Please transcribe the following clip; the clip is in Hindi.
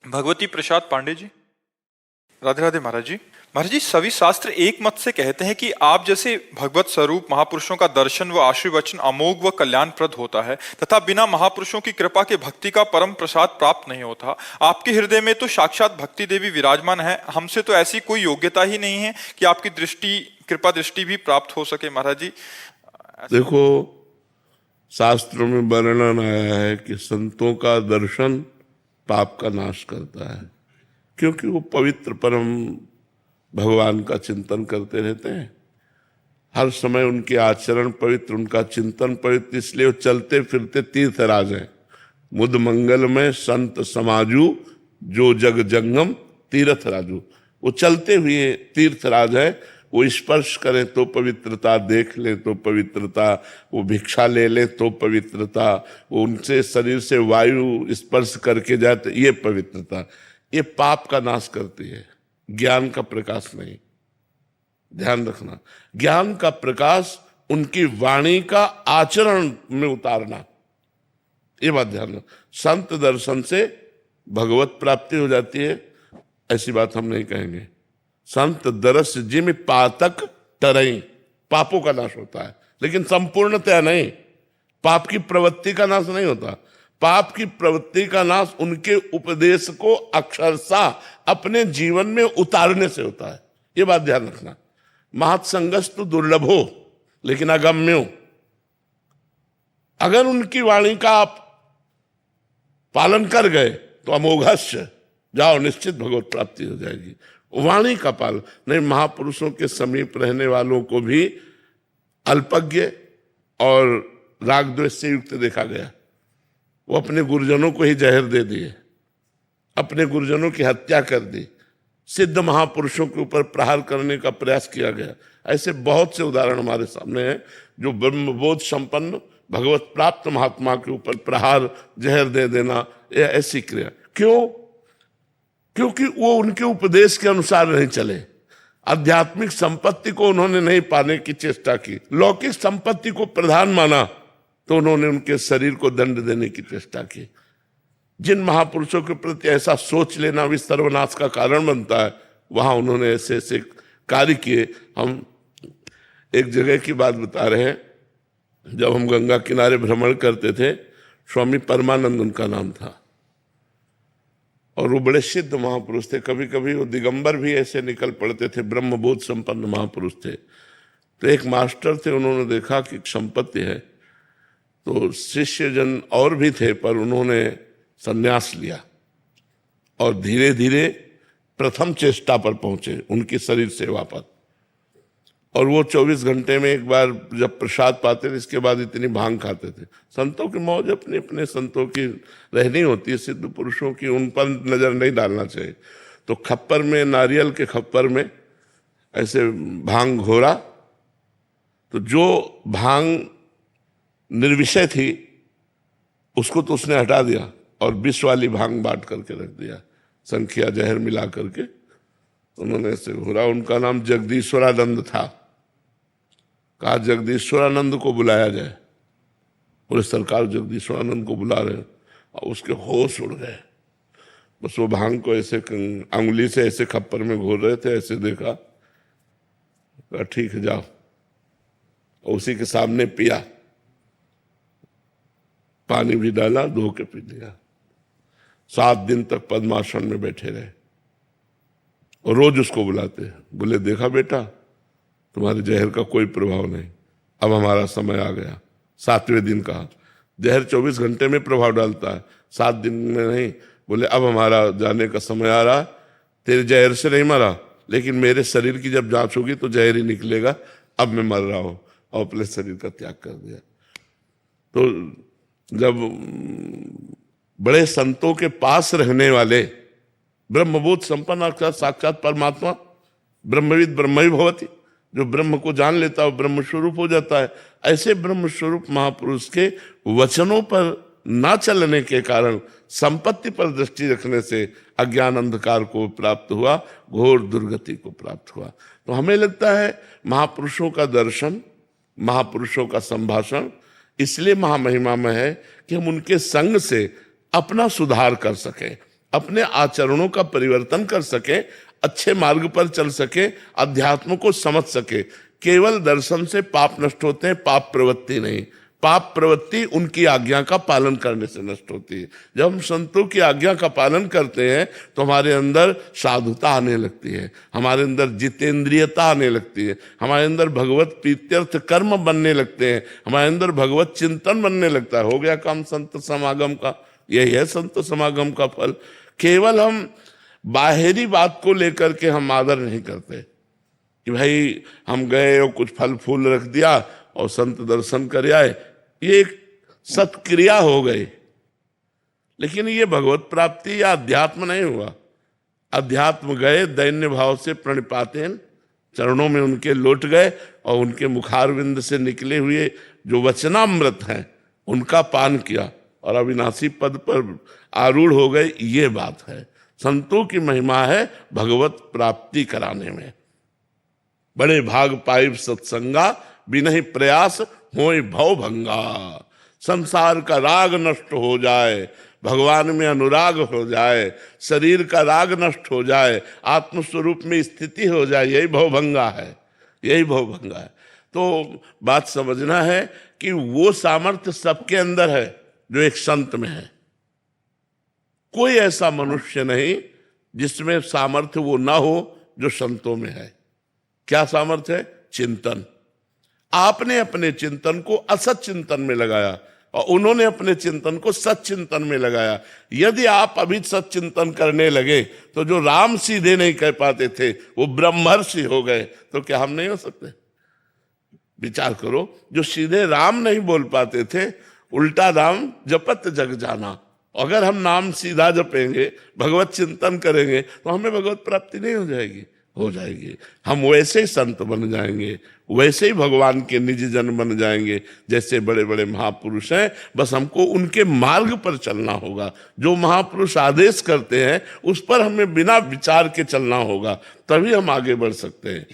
भगवती प्रसाद पांडे जी। राधे राधे महाराज जी। महाराज जी, सभी शास्त्र एक मत से कहते हैं कि आप जैसे भगवत स्वरूप महापुरुषों का दर्शन व आशीर्वचन अमोघ व कल्याणप्रद होता है तथा बिना महापुरुषों की कृपा के भक्ति का परम प्रसाद प्राप्त नहीं होता। आपके हृदय में तो साक्षात भक्ति देवी विराजमान है, हमसे तो ऐसी कोई योग्यता ही नहीं है कि आपकी दृष्टि, कृपा दृष्टि भी प्राप्त हो सके। महाराज जी देखो, शास्त्रों में वर्णन आया है कि संतों का दर्शन पाप का नाश करता है, क्योंकि वो पवित्र परम भगवान का चिंतन करते रहते हैं। हर समय उनके आचरण पवित्र, उनका चिंतन पवित्र, इसलिए वो चलते फिरते तीर्थराज हैं। मुद मंगल में संत समाजू, जो जग जंगम तीर्थ राजू। वो चलते हुए तीर्थराज है। वो स्पर्श करें तो पवित्रता, देख ले तो पवित्रता, वो भिक्षा ले ले तो पवित्रता, वो उनसे शरीर से वायु स्पर्श करके जाए तो ये पवित्रता। ये पाप का नाश करती है, ज्ञान का प्रकाश नहीं। ध्यान रखना, ज्ञान का प्रकाश उनकी वाणी का आचरण में उतारना, ये बात ध्यान रखना। संत दर्शन से भगवत प्राप्ति हो जाती है, ऐसी बात हम नहीं कहेंगे। संत दरस जिम पातक टरई, पापों का नाश होता है, लेकिन संपूर्णतया नहीं। पाप की प्रवृत्ति का नाश नहीं होता। पाप की प्रवृत्ति का नाश उनके उपदेश को अक्षरशः अपने जीवन में उतारने से होता है, ये बात ध्यान रखना। महत्संगस्तु दुर्लभो लेकिन अगम्यो। अगर उनकी वाणी का आप पालन कर गए तो अमोघस्य, जाओ निश्चित भगवत प्राप्ति हो जाएगी। वाणी का पालन नहीं। महापुरुषों के समीप रहने वालों को भी अल्पज्ञ और राग द्वेष से युक्त देखा गया। वो अपने गुरुजनों को ही जहर दे दिए, अपने गुरुजनों की हत्या कर दी, सिद्ध महापुरुषों के ऊपर प्रहार करने का प्रयास किया गया। ऐसे बहुत से उदाहरण हमारे सामने हैं, जो ब्रह्मबोध संपन्न भगवत प्राप्त महात्मा के ऊपर प्रहार, जहर दे देना, ये ऐसी क्रिया। क्यों? क्योंकि वो उनके उपदेश के अनुसार नहीं चले। आध्यात्मिक संपत्ति को उन्होंने नहीं पाने की चेष्टा की, लौकिक संपत्ति को प्रधान माना, तो उन्होंने उनके शरीर को दंड देने की चेष्टा की। जिन महापुरुषों के प्रति ऐसा सोच लेना भी सर्वनाश का कारण बनता है, वहां उन्होंने ऐसे ऐसे कार्य किए। हम एक जगह की बात बता रहे हैं, जब हम गंगा किनारे भ्रमण करते थे, स्वामी परमानंद उनका नाम था, और वो बड़े सिद्ध महापुरुष थे। कभी कभी वो दिगंबर भी ऐसे निकल पड़ते थे, ब्रह्मबोध संपन्न महापुरुष थे। तो एक मास्टर थे, उन्होंने देखा कि संपत्ति है, तो शिष्य जन और भी थे, पर उन्होंने संन्यास लिया और धीरे धीरे प्रथम चेष्टा पर पहुंचे उनकी शरीर सेवा पर। और वो 24 घंटे में एक बार जब प्रसाद पाते थे, इसके बाद इतनी भांग खाते थे। संतों की मौज अपने अपने संतों की रहनी होती है, सिद्ध पुरुषों की उन पर नजर नहीं डालना चाहिए। तो खप्पर में, नारियल के खप्पर में ऐसे भांग घोरा, तो जो भांग निर्विषय थी उसको तो उसने हटा दिया और विष वाली भांग बांट करके रख दिया, संखिया जहर मिला करके उन्होंने ऐसे घोरा। उनका नाम जगदीश्वरानंद था। कहा जगदीश्वरानंद को बुलाया जाए। बोले सरकार जगदीश्वरानंद को बुला रहे हैं, और उसके होश उड़ गए। बस वो भांग को ऐसे अंगुली से ऐसे खप्पर में घोर रहे थे, ऐसे देखा, कहा ठीक है जाओ, और उसी के सामने पिया, पानी भी डाला, धो के पी लिया। 7 दिन तक पद्मासन में बैठे रहे, और रोज उसको बुलाते हैं। बोले देखा बेटा, तुम्हारे जहर का कोई प्रभाव नहीं, अब हमारा समय आ गया। 7वें दिन कहा, जहर 24 घंटे में प्रभाव डालता है, 7 दिन में नहीं। बोले अब हमारा जाने का समय आ रहा, तेरे जहर से नहीं मरा, लेकिन मेरे शरीर की जब जांच होगी तो जहर ही निकलेगा, अब मैं मर रहा हूं, और अपने शरीर का त्याग कर दिया। तो जब बड़े संतों के पास रहने वाले ब्रह्मबोध संपन्न साक्षात परमात्मा, ब्रह्मविद ब्रह्मवि भवति, जो ब्रह्म को जान लेता है वो ब्रह्म स्वरूप हो जाता है। ऐसे ब्रह्म स्वरूप महापुरुष के वचनों पर ना चलने के कारण संपत्ति पर दृष्टि रखने से अज्ञान अंधकार को प्राप्त हुआ, घोर दुर्गति को प्राप्त हुआ। तो हमें लगता है महापुरुषों का दर्शन, महापुरुषों का संभाषण इसलिए महामहिमा में है कि हम उनके संग से अपना सुधार कर सकें, अपने आचरणों का परिवर्तन कर सके, अच्छे मार्ग पर चल सके, अध्यात्म को समझ सके। केवल दर्शन से पाप नष्ट होते हैं, पाप प्रवृत्ति नहीं। पाप प्रवृत्ति उनकी आज्ञा का पालन करने से नष्ट होती है। जब हम संतों की आज्ञा का पालन करते हैं तो हमारे अंदर साधुता आने लगती है, हमारे अंदर जितेंद्रियता आने लगती है, हमारे अंदर भगवत प्रीत्यर्थ कर्म बनने लगते हैं, हमारे अंदर भगवत चिंतन बनने लगता है। हो गया काम संत समागम का। यही है संत समागम का फल। केवल हम बाहरी बात को लेकर के हम आदर नहीं करते कि भाई हम गए और कुछ फल फूल रख दिया और संत दर्शन कर आए, ये एक सत्क्रिया हो गई, लेकिन ये भगवत प्राप्ति या अध्यात्म नहीं हुआ। अध्यात्म गए, दैन्य भाव से प्रणिपातेन चरणों में उनके लौट गए और उनके मुखारविंद से निकले हुए जो वचनामृत हैं उनका पान किया और अविनाशी पद पर आरूढ़ हो गए। ये बात है, संतों की महिमा है भगवत प्राप्ति कराने में। बड़े भाग पाइब सत्संगा, बिनहि प्रयास होय भव भंगा। संसार का राग नष्ट हो जाए, भगवान में अनुराग हो जाए, शरीर का राग नष्ट हो जाए, आत्मस्वरूप में स्थिति हो जाए, यही भवभंगा है, यही भवभंगा है। तो बात समझना है कि वो सामर्थ्य सबके अंदर है जो एक संत में है। कोई ऐसा मनुष्य नहीं जिसमें सामर्थ्य वो ना हो जो संतों में है। क्या सामर्थ्य है? चिंतन। आपने अपने चिंतन को असत चिंतन में लगाया और उन्होंने अपने चिंतन को सच चिंतन में लगाया। यदि आप अभी सच चिंतन करने लगे तो जो राम सीधे नहीं कह पाते थे वो ब्रह्मर्षि हो गए, तो क्या हम नहीं हो सकते? विचार करो, जो सीधे राम नहीं बोल पाते थे, उल्टा राम जपत जग जाना। अगर हम नाम सीधा जपेंगे, भगवत चिंतन करेंगे, तो हमें भगवत प्राप्ति नहीं हो जाएगी? हो जाएगी। हम वैसे ही संत बन जाएंगे, वैसे ही भगवान के निज जन बन जाएंगे जैसे बड़े बड़े महापुरुष हैं। बस हमको उनके मार्ग पर चलना होगा। जो महापुरुष आदेश करते हैं उस पर हमें बिना विचार के चलना होगा, तभी हम आगे बढ़ सकते हैं।